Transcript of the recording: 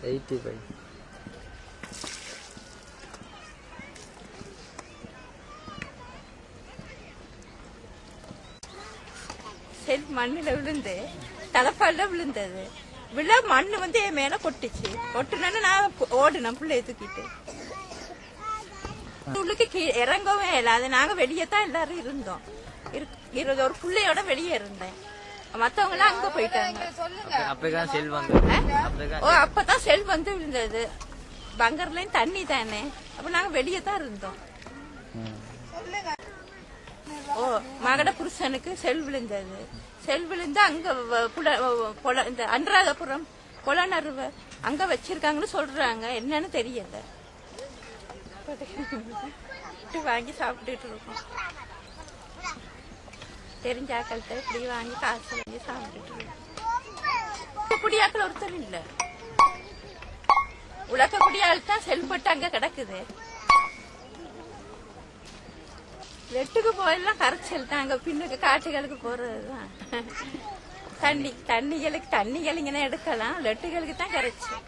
85. செல் மண்ணில் விழுந்து தலைப்பால விழுந்தது. விழ மண்ணு வந்து என் மேல கொட்டுச்சு. கொட்டுனு நான் ஓடுனேன் பிள்ளைய தூக்கிட்டு. உள்ளுக்கு இறங்கவே இல்லை. அது நாங்க வெளியே தான் எல்லாரும் இருந்தோம். ஒரு பிள்ளையோட வெளியே இருந்தேன். மத்தவங்க எல்லாம் அங்க போயிட்டாங்க. அப்பதான் செல் வந்து விழுந்தது. பங்கர்லயும் தண்ணி தானே. அப்ப நாங்க வெளியே தான் இருந்தோம். மகட புருஷனுக்கு செல் விழுந்தது. செல் விழுந்து அங்க இந்த அனுராதபுரம் புலனருவ அங்க வச்சிருக்காங்கன்னு சொல்றாங்க. என்னன்னு தெரியல. வாங்கி சாப்பிட்டுட்டு இருக்கோம். தெரிஞ்சாக்கள்கிட்ட இப்படி வாங்கி காசு வாங்கி சாப்பிட்டுட்டு இருக்கோம். குடியாக்கள் ஒருத்தர் இல்ல. உலக குடியால் தான் செல்பட்டு அங்க கிடக்குது. வெட்டுக்கு போயெல்லாம் கரைச்சல் தான். அங்க பின்னுக்கு காட்டுகளுக்கு போறதுதான். தண்ணிகளுக்கு இങ്ങനെ எடுக்கலாம். லெட்டுகளுக்கு தான் கரைச்சல்.